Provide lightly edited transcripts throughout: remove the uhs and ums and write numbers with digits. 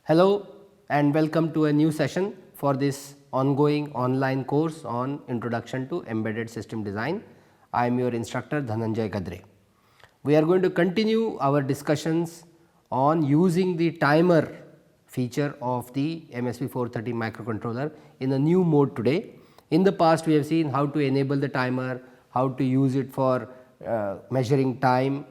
Hello and welcome to a new session for this ongoing online course on Introduction to Embedded System Design. I am your instructor Dhananjay Gadre. We are going to continue our discussions on using the timer feature of the MSP430 microcontroller in a new mode today. In the past we have seen how to enable the timer, how to use it for measuring time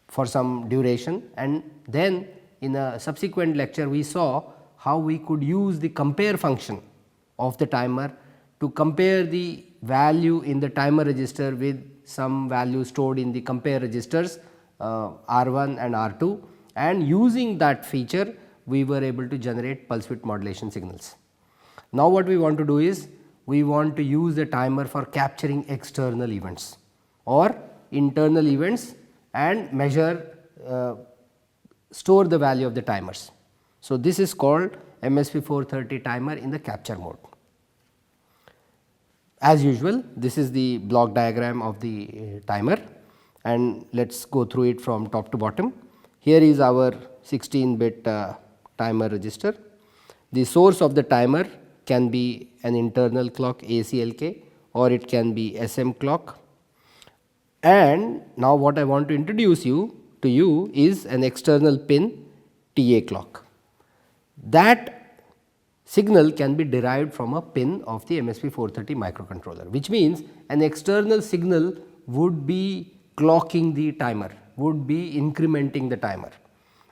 for some duration, and then in a subsequent lecture we saw how we could use the compare function of the timer to compare the value in the timer register with some value stored in the compare registers R1 and R2, and using that feature we were able to generate pulse width modulation signals. Now what we want to do is we want to use the timer for capturing external events or internal events and measure store the value of the timers. So, this is called MSP430 timer in the capture mode. As usual, this is the block diagram of the timer, and let us go through it from top to bottom. Here is our 16-bit timer register. The source of the timer can be an internal clock ACLK or it can be SM clock. And now what I want to introduce to you is an external pin TA clock. That signal can be derived from a pin of the MSP430 microcontroller, which means an external signal would be clocking the timer, would be incrementing the timer,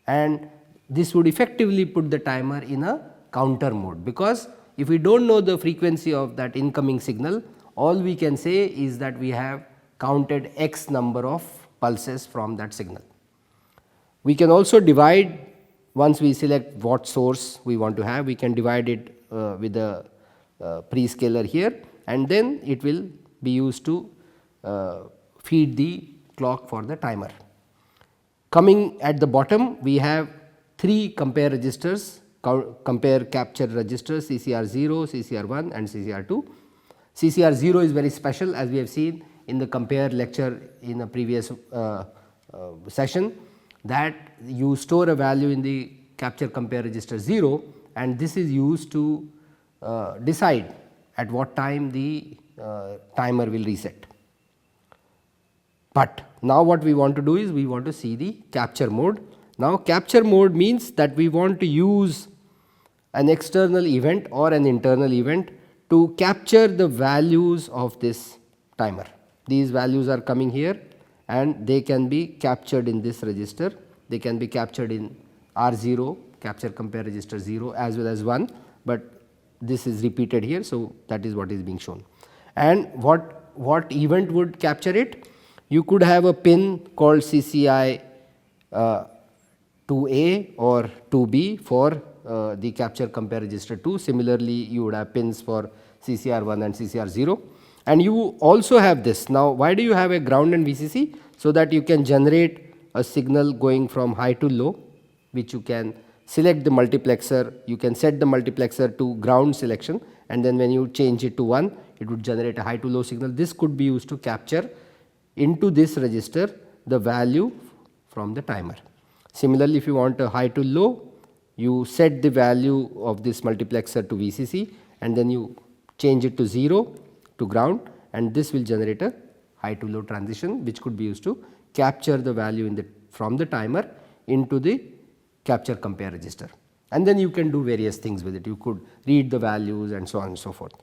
and this would effectively put the timer in a counter mode, because if we do not know the frequency of that incoming signal, all we can say is that we have counted x number of pulses from that signal. We can also divide, once we select what source we want to have, we can divide it with a prescaler here, and then it will be used to feed the clock for the timer. Coming at the bottom, we have 3 compare registers, compare capture registers CCR0, CCR1 and CCR2. CCR0 is very special, as we have seen in the compare lecture in a previous session, that you store a value in the capture compare register 0, and this is used to decide at what time the timer will reset. But now what we want to do is we want to see the capture mode. Now capture mode means that we want to use an external event or an internal event to capture the values of this timer. These values are coming here and they can be captured in this register. They can be captured in R0, capture compare register 0, as well as 1, but this is repeated here. So, that is what is being shown. And what event would capture it? You could have a pin called CCI 2A or 2B for the capture compare register 2. Similarly, you would have pins for CCR1 and CCR0, and you also have this. Now, why do you have a ground and VCC? So that you can generate a signal going from high to low, which you can select the multiplexer, you can set the multiplexer to ground selection, and then when you change it to 1, it would generate a high to low signal. This could be used to capture into this register the value from the timer. Similarly, if you want a high to low, you set the value of this multiplexer to VCC and then you change it to 0 to ground, and this will generate a high to low transition, which could be used to capture the value from the timer into the capture compare register, and then you can do various things with it. You could read the values and so on and so forth.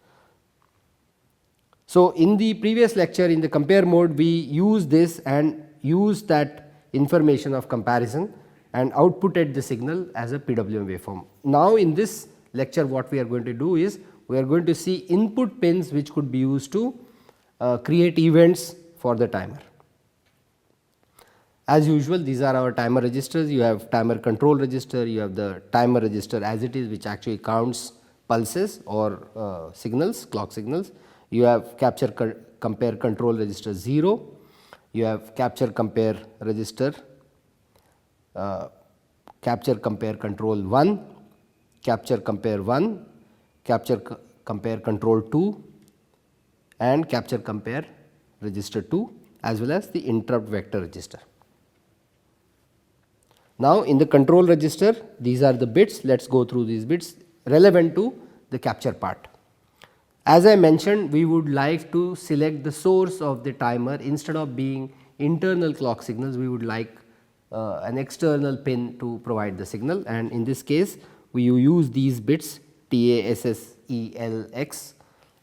So, in the previous lecture in the compare mode, we use this and use that information of comparison and outputted the signal as a PWM waveform. Now, in this lecture what we are going to do is we are going to see input pins which could be used to create events for the timer. As usual, these are our timer registers. You have timer control register, you have the timer register as it is, which actually counts pulses or signals, clock signals. You have capture compare control register 0, you have capture compare register, capture compare control 1, capture compare 1, capture compare control 2, and capture compare register 2, as well as the interrupt vector register. Now, in the control register, these are the bits. Let us go through these bits relevant to the capture part. As I mentioned, we would like to select the source of the timer. Instead of being internal clock signals, we would like an external pin to provide the signal, and in this case we use these bits TASSELX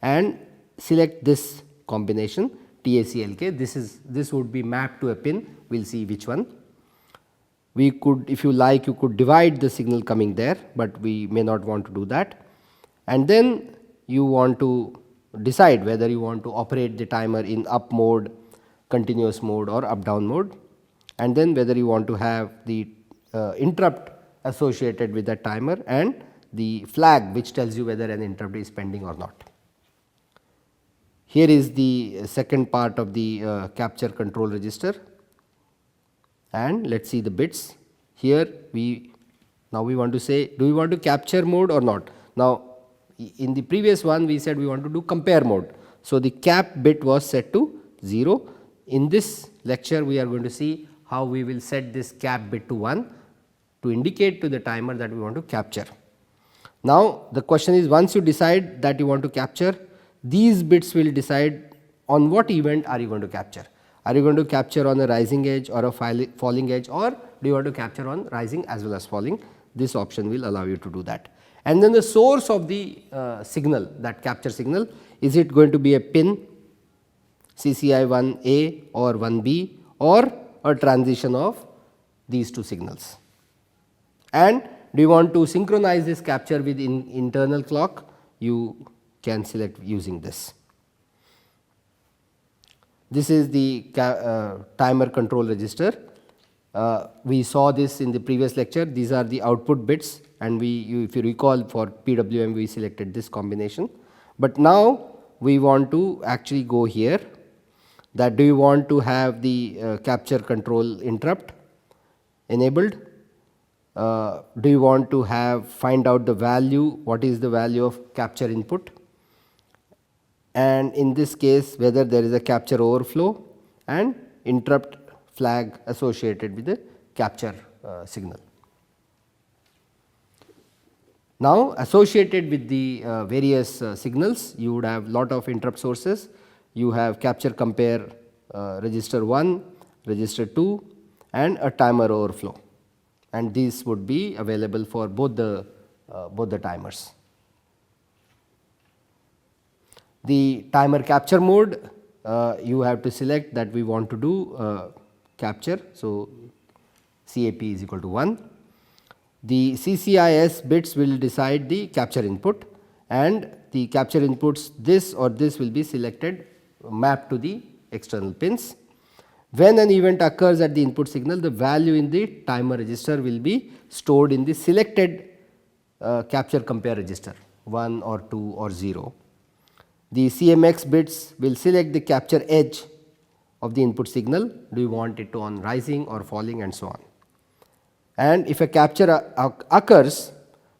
and select this combination TACLK. This would be mapped to a pin. We will see which one. We could, if you like, you could divide the signal coming there, but we may not want to do that. And then you want to decide whether you want to operate the timer in up mode, continuous mode or up down mode, and then whether you want to have the interrupt associated with the timer and the flag which tells you whether an interrupt is pending or not. Here is the second part of the capture control register, and let us see the bits. Here now we want to say, do we want to capture mode or not. Now, in the previous one we said we want to do compare mode. So, the cap bit was set to 0. In this lecture we are going to see how we will set this cap bit to 1 to indicate to the timer that we want to capture. Now, the question is, once you decide that you want to capture, these bits will decide on what event are you going to capture. Are you going to capture on a rising edge or a falling edge, or do you want to capture on rising as well as falling? This option will allow you to do that. And then the source of the signal, that capture signal, is it going to be a pin CCI 1A or 1B or a transition of these two signals? And do you want to synchronize this capture with internal clock? You can select using this. This is the timer control register. We saw this in the previous lecture. These are the output bits, and if you recall, for PWM we selected this combination. But now we want to actually go here, that do you want to have the capture control interrupt enabled? Do you want to find out the value, what is the value of capture input, and in this case whether there is a capture overflow and interrupt flag associated with the capture signal. Now, associated with the various signals, you would have lot of interrupt sources. You have capture compare register 1, register 2 and a timer overflow, and these would be available for both the timers. The timer capture mode, you have to select that we want to do capture. So, CAP is equal to 1. The CCIS bits will decide the capture input, and the capture inputs this or this will be selected, mapped to the external pins. When an event occurs at the input signal, the value in the timer register will be stored in the selected capture compare register 1 or 2 or 0. The CMX bits will select the capture edge of the input signal. Do you want it to on rising or falling, and so on. And if a capture occurs,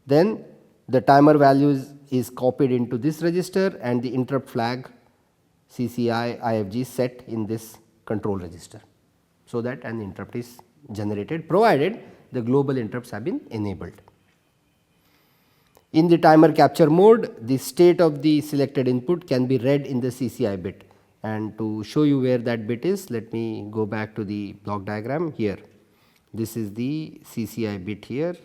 then the timer value is copied into this register and the interrupt flag CCI IFG set in this control register, so that an interrupt is generated, provided the global interrupts have been enabled. In the timer capture mode, the state of the selected input can be read in the CCI bit, and to show you where that bit is, let me go back to the block diagram here. This is the CCI bit here.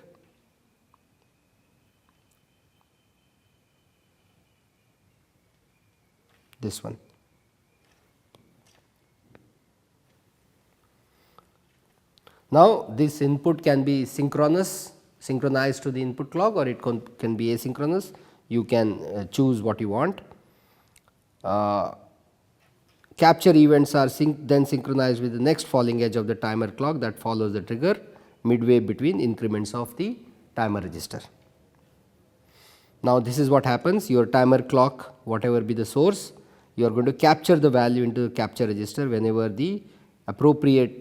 This one. Now, this input can be synchronized to the input clock, or it can be asynchronous. You can choose what you want. Capture events are then synchronized with the next falling edge of the timer clock that follows the trigger midway between increments of the timer register. Now, this is what happens. Your timer clock, whatever be the source, you are going to capture the value into the capture register whenever the appropriate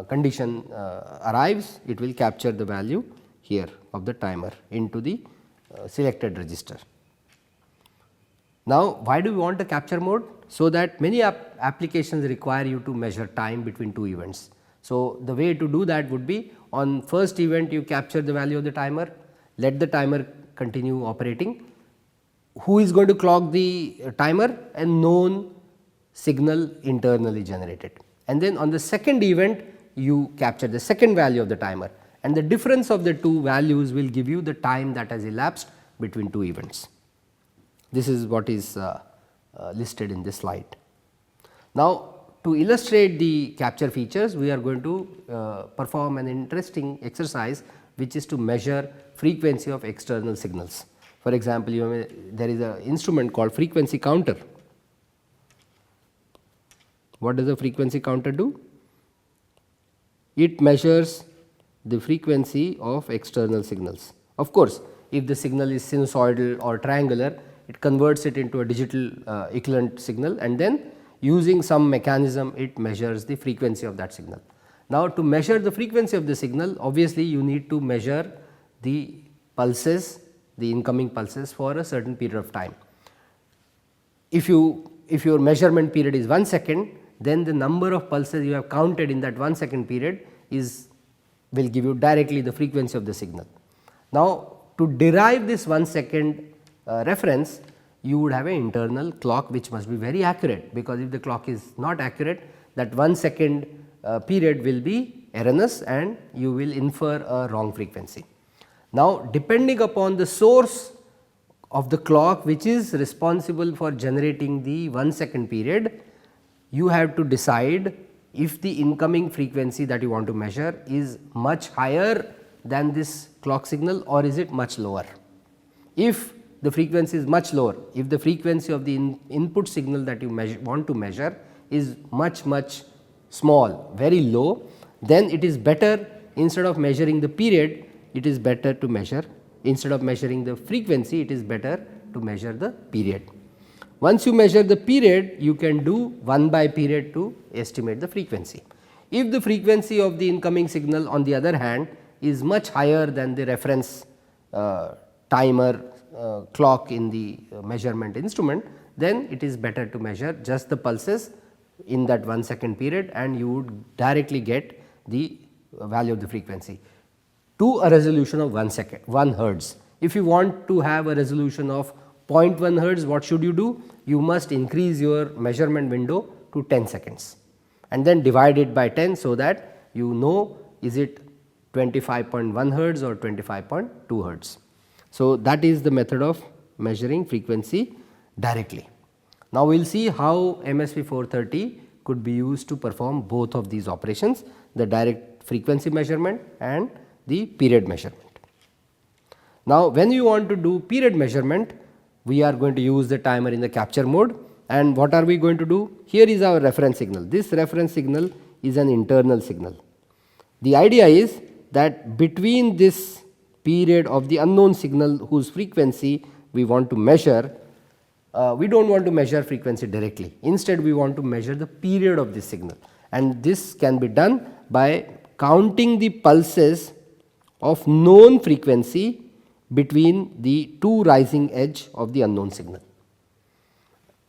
condition arrives. It will capture the value here of the timer into the selected register. Now, why do we want a capture mode? So that many applications require you to measure time between two events. So, the way to do that would be, on first event you capture the value of the timer, let the timer continue operating. Who is going to clock the timer? A known signal internally generated, and then on the second event you capture the second value of the timer, and the difference of the two values will give you the time that has elapsed between two events. This is what is listed in this slide. Now, to illustrate the capture features, we are going to perform an interesting exercise, which is to measure frequency of external signals. For example, there is an instrument called frequency counter. What does a frequency counter do? It measures the frequency of external signals. Of course, if the signal is sinusoidal or triangular, it converts it into a digital equivalent signal, and then using some mechanism it measures the frequency of that signal. Now, to measure the frequency of the signal, obviously you need to measure the pulses, the incoming pulses, for a certain period of time. If your measurement period is 1 second, then the number of pulses you have counted in that 1 second period will give you directly the frequency of the signal. Now, to derive this 1 second reference, you would have an internal clock which must be very accurate, because if the clock is not accurate, that 1 second period will be erroneous and you will infer a wrong frequency. Now, depending upon the source of the clock which is responsible for generating the 1 second period, you have to decide if the incoming frequency that you want to measure is much higher than this clock signal, or is it much lower. If the frequency is much lower, if the frequency of the input signal that you want to measure is much small, very low, then it is better, instead of measuring the period, it is better to measure, instead of measuring the frequency, it is better to measure the period. Once you measure the period, you can do 1 by period to estimate the frequency. If the frequency of the incoming signal, on the other hand, is much higher than the reference timer clock in the measurement instrument, then it is better to measure just the pulses in that 1 second period, and you would directly get the value of the frequency to a resolution of 1 hertz. If you want to have a resolution of 0.1 hertz, what should you do? You must increase your measurement window to 10 seconds and then divide it by 10, so that you know is it 25.1 hertz or 25.2 hertz. So, that is the method of measuring frequency directly. Now, we will see how MSP 430 could be used to perform both of these operations, the direct frequency measurement and the period measurement. Now, when you want to do period measurement, we are going to use the timer in the capture mode, and what are we going to do? Here is our reference signal. This reference signal is an internal signal. The idea is that between this period of the unknown signal whose frequency we want to measure, we do not want to measure frequency directly. Instead, we want to measure the period of this signal, and this can be done by counting the pulses of known frequency between the two rising edge of the unknown signal.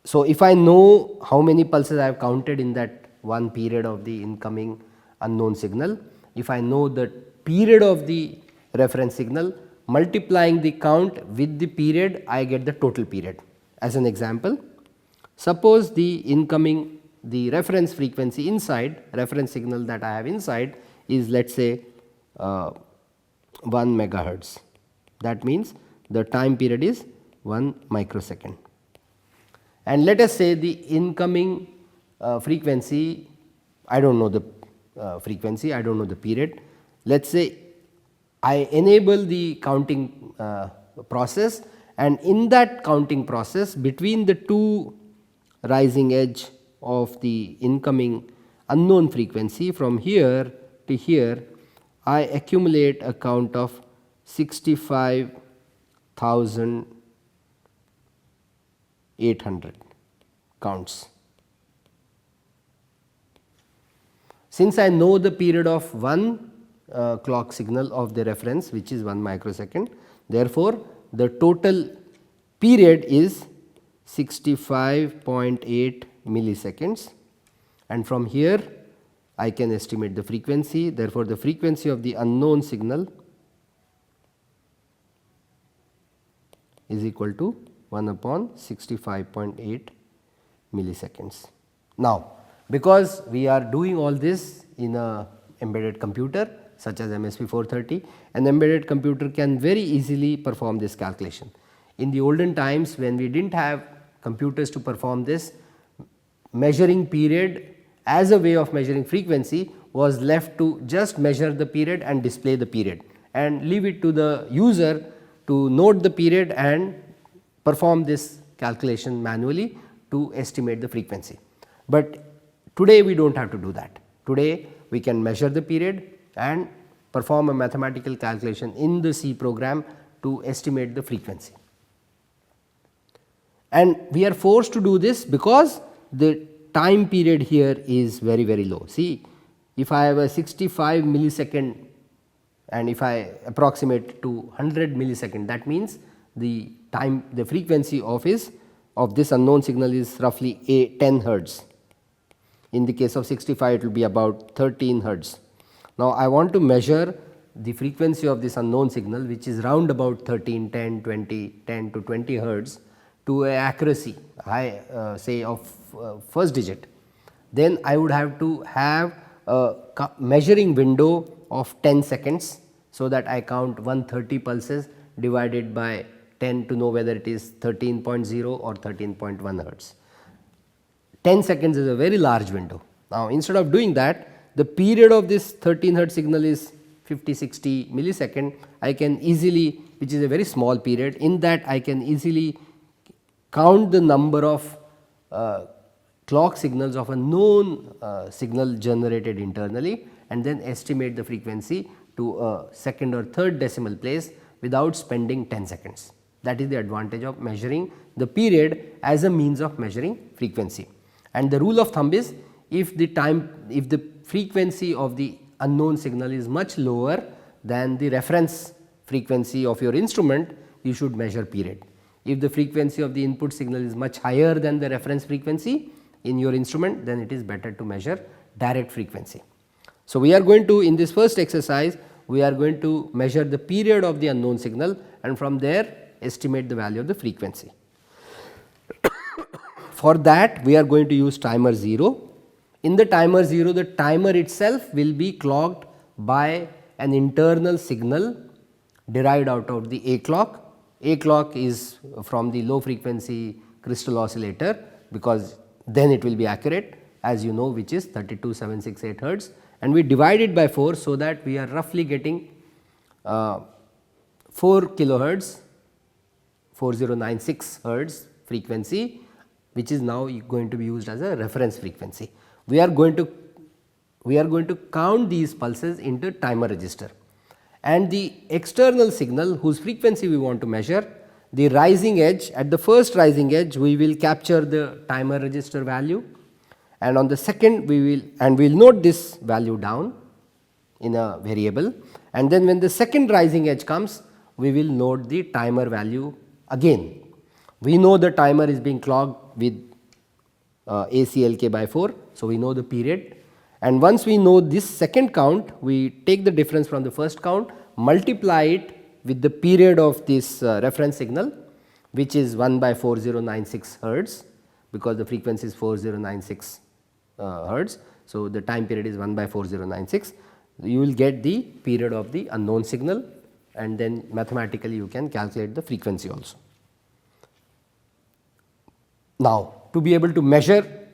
So, if I know how many pulses I have counted in that one period of the incoming unknown signal, if I know the period of the reference signal, multiplying the count with the period, I get the total period. As an example, suppose the reference frequency inside, reference signal that I have inside is, let us say 1 megahertz. That means the time period is 1 microsecond. And let us say the incoming frequency, I do not know the frequency, I do not know the period. Let us say I enable the counting process, and in that counting process, between the two rising edge of the incoming unknown frequency, from here to here, I accumulate a count of 65,800 counts. Since I know the period of one clock signal of the reference, which is 1 microsecond, therefore, the total period is 65.8 milliseconds, and from here I can estimate the frequency. Therefore, the frequency of the unknown signal is equal to 1 upon 65.8 milliseconds. Now, because we are doing all this in a embedded computer such as MSP430, an embedded computer can very easily perform this calculation. In the olden times when we did not have computers to perform this, measuring period as a way of measuring frequency was left to just measure the period and display the period and leave it to the user to note the period and perform this calculation manually to estimate the frequency. But today we do not have to do that. Today we can measure the period and perform a mathematical calculation in the C program to estimate the frequency. And we are forced to do this because the time period here is very, very low. See, if I have a 65 millisecond and if I approximate to 100 millisecond, that means the time, the frequency of this unknown signal is roughly 10 hertz. In the case of 65, it will be about 13 hertz. Now, I want to measure the frequency of this unknown signal, which is round about 13, 10, 20, 10 to 20 hertz to a accuracy high say of first digit. Then I would have to have a measuring window of 10 seconds, so that I count 130 pulses divided by 10 to know whether it is 13.0 or 13.1 hertz. 10 seconds is a very large window. Now, instead of doing that, the period of this 13 hertz signal is 50-60 millisecond. I can easily, which is a very small period, in that I can easily count the number of clock signals of a known signal generated internally and then estimate the frequency to a second or third decimal place without spending 10 seconds. That is the advantage of measuring the period as a means of measuring frequency. And the rule of thumb is, if the frequency of the unknown signal is much lower than the reference frequency of your instrument, you should measure period. If the frequency of the input signal is much higher than the reference frequency in your instrument, then it is better to measure direct frequency. So, we are going to, in this first exercise, we are going to measure the period of the unknown signal and from there estimate the value of the frequency. For that, we are going to use timer 0. In the timer 0, the timer itself will be clocked by an internal signal derived out of the A clock. A clock is from the low frequency crystal oscillator, because then it will be accurate, as you know, which is 32,768 hertz, and we divide it by 4, so that we are roughly getting 4 kilohertz, 4096 hertz frequency, which is now going to be used as a reference frequency. We are going to count these pulses into timer register, and the external signal whose frequency we want to measure, the rising edge, at the first rising edge we will capture the timer register value, and on the second we will note this value down in a variable, and then when the second rising edge comes, we will note the timer value again. We know the timer is being clocked with ACLK by 4, so we know the period, and once we know this second count, we take the difference from the first count, multiply it with the period of this reference signal, which is 1 by 4096 hertz, because the frequency is 4096 hertz. So, the time period is 1 by 4096. You will get the period of the unknown signal, and then mathematically you can calculate the frequency also. Now, to be able to measure,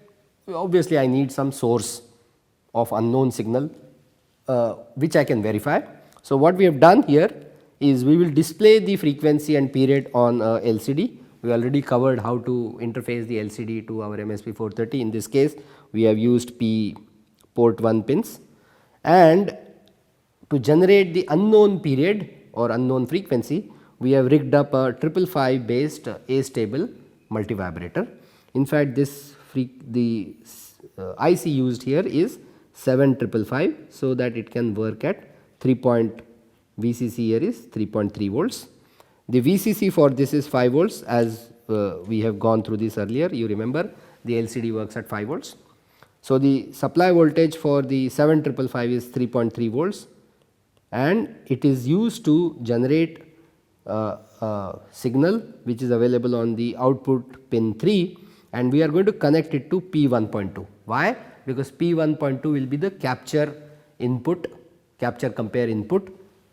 obviously I need some source of unknown signal which I can verify. So, what we have done here is we will display the frequency and period on LCD. We already covered how to interface the LCD to our MSP430. In this case, we have used P port 1 pins, and to generate the unknown period or unknown frequency, we have rigged up a 555 based A-stable multivibrator. In fact, the IC used here is 7555, so that it can work at VCC here is 3.3 volts. The VCC for this is 5 volts, as we have gone through this earlier. You remember the LCD works at 5 volts. So, the supply voltage for the 7555 is 3.3 volts and it is used to generate a signal which is available on the output pin 3, and we are going to connect it to P1.2. Why? Because P1.2 will be the capture input, capture compare input,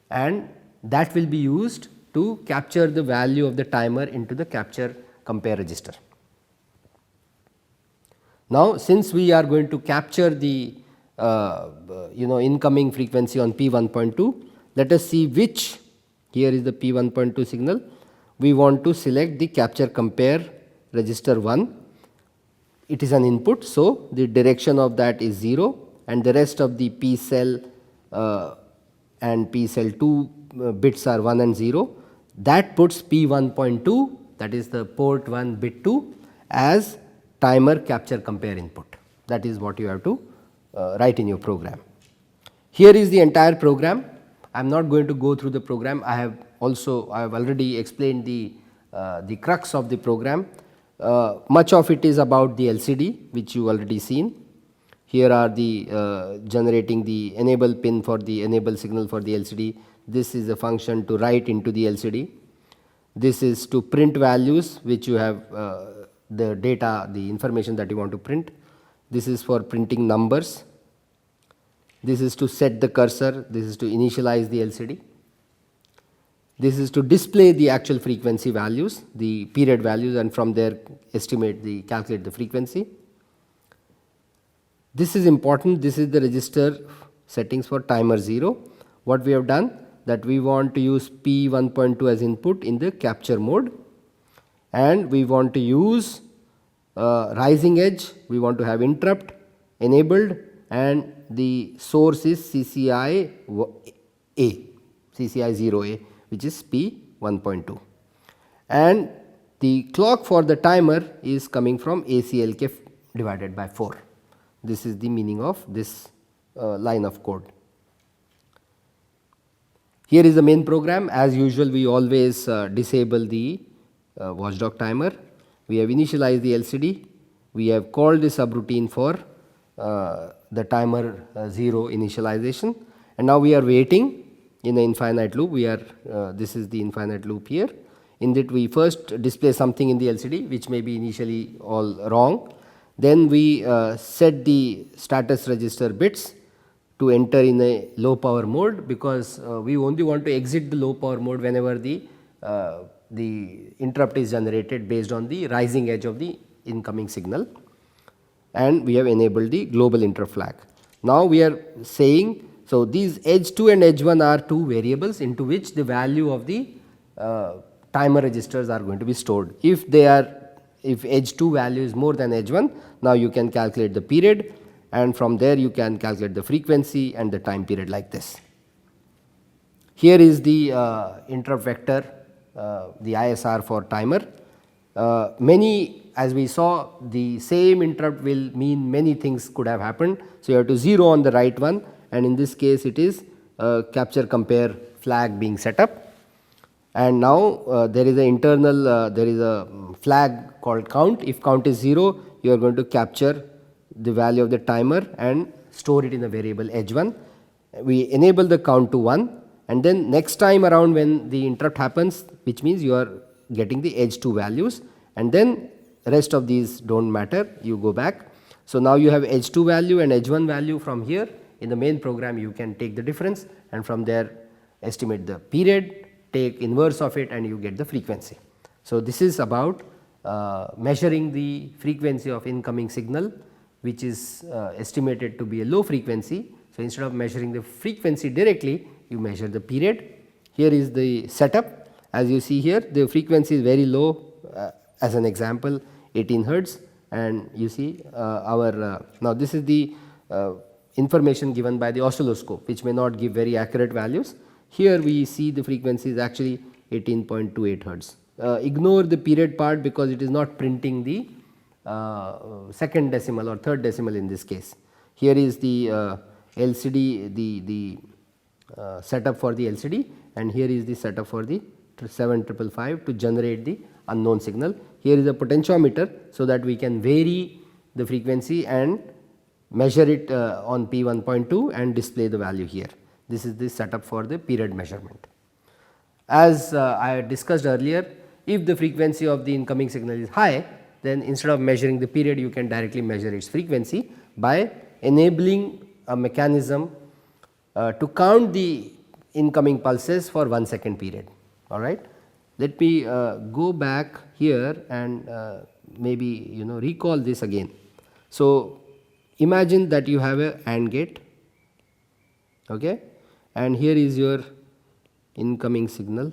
and that will be used to capture the value of the timer into the capture compare register. Now, since we are going to capture the incoming frequency on P1.2, let us see which. Here is the P1.2 signal. We want to select the capture compare register 1. It is an input, so the direction of that is 0 and the rest of the P cell and P cell 2 bits are 1 and 0. That puts P1.2, that is the port 1 bit 2, as timer capture compare input. That is what you have to write in your program. Here is the entire program. I am not going to go through the program. I have already explained the crux of the program. Much of it is about the LCD, which you already seen. Here are the generating the enable pin for the enable signal for the LCD. This is a function to write into the LCD. This is to print values which you have the data, the information that you want to print. This is for printing numbers. This is to set the cursor, this is to initialize the LCD. This is to display the actual frequency values, the period values, and from there calculate the frequency. This is important, this is the register settings for timer 0. What we have done, that we want to use P1.2 as input in the capture mode, and we want to use rising edge, we want to have interrupt enabled, and the source is CCI 0A, which is P1.2, and the clock for the timer is coming from ACLK divided by 4. This is the meaning of this line of code. Here is the main program. As usual, we always disable the watchdog timer. We have initialized the LCD. We have called the subroutine for the timer 0 initialization, and now we are waiting in the infinite loop. This is the infinite loop here. In that we first display something in the LCD which may be initially all wrong. Then we set the status register bits to enter in a low power mode, because we only want to exit the low power mode whenever the interrupt is generated based on the rising edge of the incoming signal, and we have enabled the global interrupt flag. Now we are saying, so these edge 2 and edge 1 are two variables into which the value of the timer registers are going to be stored. If edge 2 value is more than edge 1, now you can calculate the period, and from there you can calculate the frequency and the time period like this. Here is the interrupt vector, the ISR for timer. As we saw, the same interrupt will mean many things could have happened. So, you have to 0 on the right one, and in this case it is capture compare flag being set up, and now there is a internal there is a flag called count. If count is 0, you are going to capture the value of the timer and store it in a variable edge 1. We enable the count to 1, and then next time around when the interrupt happens, which means you are getting the edge 2 values, and then rest of these do not matter, you go back. So, now you have edge 2 value and edge 1 value. From here in the main program you can take the difference, and from there estimate the period, take inverse of it, and you get the frequency. So, this is about measuring the frequency of incoming signal, which is estimated to be a low frequency. So, instead of measuring the frequency directly, you measure the period. Here is the setup. As you see here, the frequency is very low, as an example 18 hertz, and you see now this is the information given by the oscilloscope, which may not give very accurate values. Here we see the frequency is actually 18.28 hertz. Ignore the period part because it is not printing the second decimal or third decimal in this case. Here is the LCD, the setup for the LCD, and here is the setup for the 7555 to generate the unknown signal. Here is a potentiometer, so that we can vary the frequency and measure it on P1.2 and display the value here. This is the setup for the period measurement. As I discussed earlier, if the frequency of the incoming signal is high, then instead of measuring the period, you can directly measure its frequency by enabling a mechanism to count the incoming pulses for 1 second period. All right. Let me go back here and maybe recall this again. So, imagine that you have a AND gate, okay, and here is your incoming signal,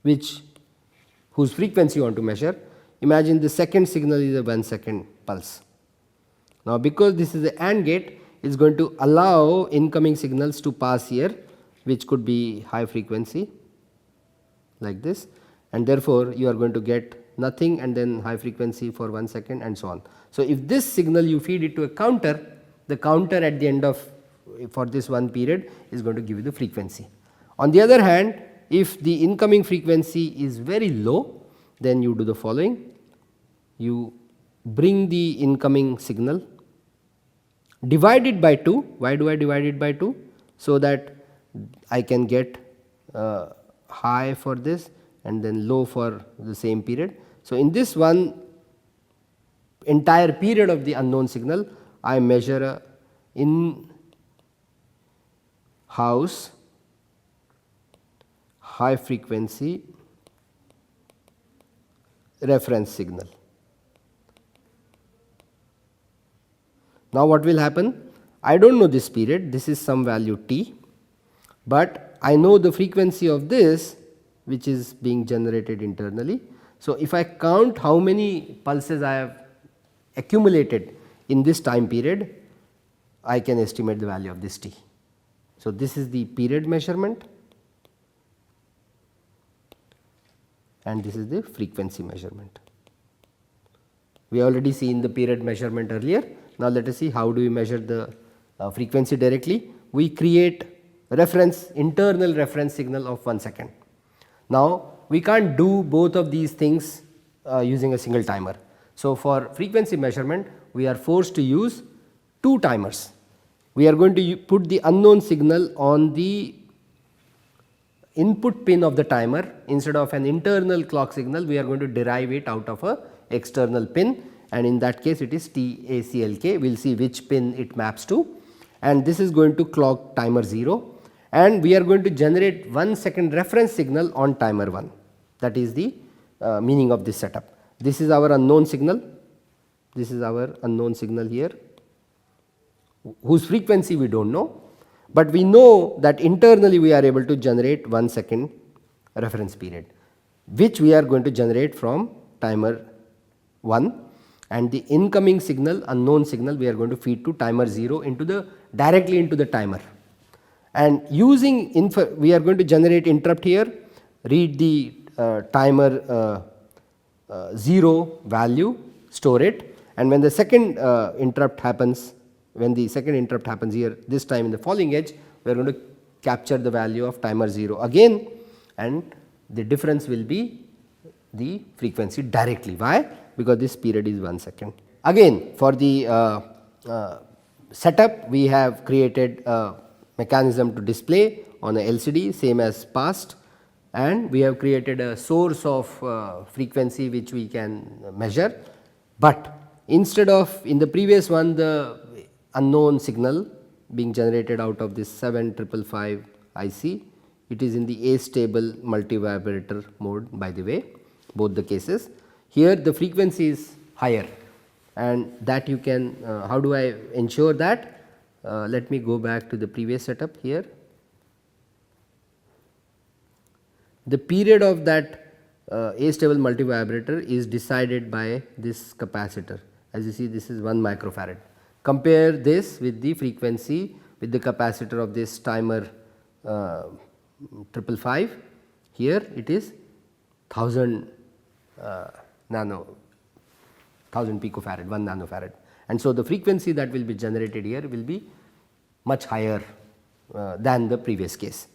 whose frequency you want to measure. Imagine the second signal is a 1 second pulse. Now, because this is a AND gate, it is going to allow incoming signals to pass here, which could be high frequency like this, and therefore, you are going to get nothing and then high frequency for 1 second and so on. So, if this signal you feed it to a counter, the counter at the end of for this one period is going to give you the frequency. On the other hand, if the incoming frequency is very low, then you do the following: you bring the incoming signal, divide it by 2. Why do I divide it by 2? So that I can get high for this and then low for the same period. So, in this one entire period of the unknown signal, I measure a in-house high frequency reference signal. Now, what will happen? I do not know this period, this is some value t, but I know the frequency of this, which is being generated internally. So, if I count how many pulses I have accumulated in this time period, I can estimate the value of this t. So, this is the period measurement and this is the frequency measurement. We already seen the period measurement earlier. Now, let us see how do we measure the frequency directly. We create internal reference signal of 1 second. Now, we can't do both of these things using a single timer. So, for frequency measurement, we are forced to use 2 timers. We are going to put the unknown signal on the input pin of the timer. Instead of an internal clock signal, we are going to derive it out of a external pin, and in that case it is TACLK. We will see which pin it maps to, and this is going to clock timer 0, and we are going to generate 1 second reference signal on timer 1. That is the meaning of this setup. This is our unknown signal, this is our unknown signal here, whose frequency we do not know, but we know that internally we are able to generate 1 second reference period, which we are going to generate from timer 1, and the incoming signal, unknown signal, we are going to feed to timer 0 directly into the timer, and using we are going to generate interrupt here, read the timer 0 value, store it, and when the second interrupt happens, here this time in the falling edge, we are going to capture the value of timer 0 again, and the difference will be the frequency directly. Why? Because this period is 1 second. Again, for the setup, we have created a mechanism to display on a LCD, same as past, and we have created a source of frequency which we can measure, but instead of in the previous one the unknown signal being generated out of this 7555 IC, it is in the astable multivibrator mode, by the way, both the cases. Here the frequency is higher, and that you can how do I ensure that? Let me go back to the previous setup here. The period of that astable multivibrator is decided by this capacitor. As you see, this is 1 microfarad. Compare this with the frequency with the capacitor of this timer 555. Here it is 1000 picofarad, 1 nanofarad, and so the frequency that will be generated here will be much higher than the previous case.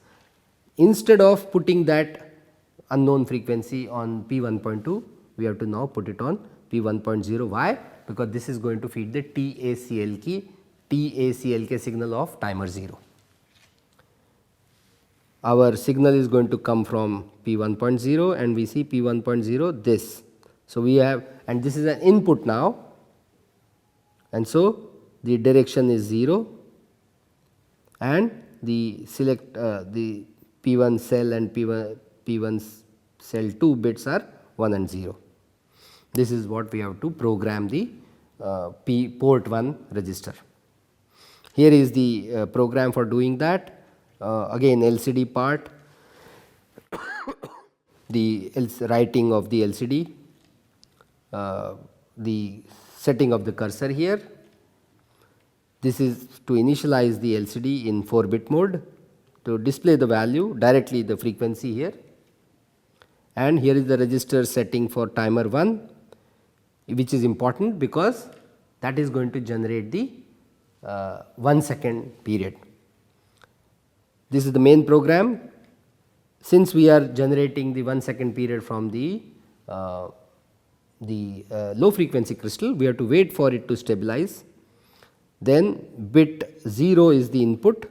Instead of putting that unknown frequency on P1.2, we have to now put it on P1.0. Why? Because this is going to feed the TACLK signal of timer 0. Our signal is going to come from P1.0 and we see P1.0 this. So, we have, and this is an input now, and so the direction is 0 and the select the P1 cell and P1 cell 2 bits are 1 and 0. This is what we have to program the port 1 register. Here is the program for doing that. Again LCD part, the writing of the LCD, the setting of the cursor here. This is to initialize the LCD in 4-bit mode to display the value directly the frequency here, and here is the register setting for timer 1, which is important because that is going to generate the 1 second period. This is the main program. Since we are generating the 1 second period from the low frequency crystal, we have to wait for it to stabilize. Then bit 0 is the input,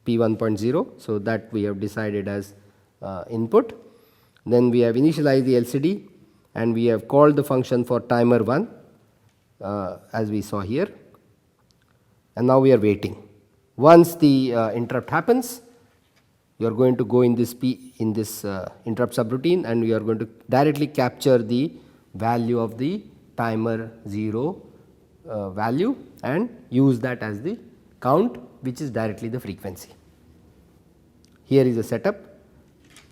P1.0. So, that we have decided as input. Then we have initialized the LCD and we have called the function for timer 1 as we saw here, and now we are waiting. Once the interrupt happens, you are going to go in this interrupt subroutine and we are going to directly capture the value of the timer 0 value and use that as the count, which is directly the frequency. Here is the setup.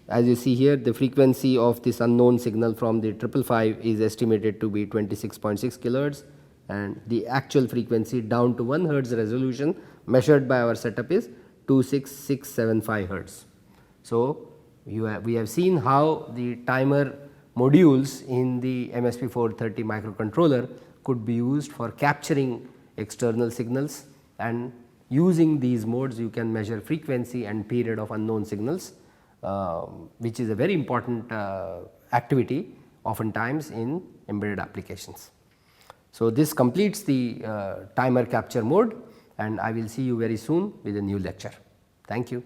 As you see here, the frequency of this unknown signal from the 555 is estimated to be 26.6 kilohertz, and the actual frequency down to 1 hertz resolution measured by our setup is 26675 hertz. So, we have seen how the timer modules in the MSP430 microcontroller could be used for capturing external signals, and using these modes you can measure frequency and period of unknown signals, which is a very important activity oftentimes in embedded applications. So, this completes the timer capture mode, and I will see you very soon with a new lecture. Thank you.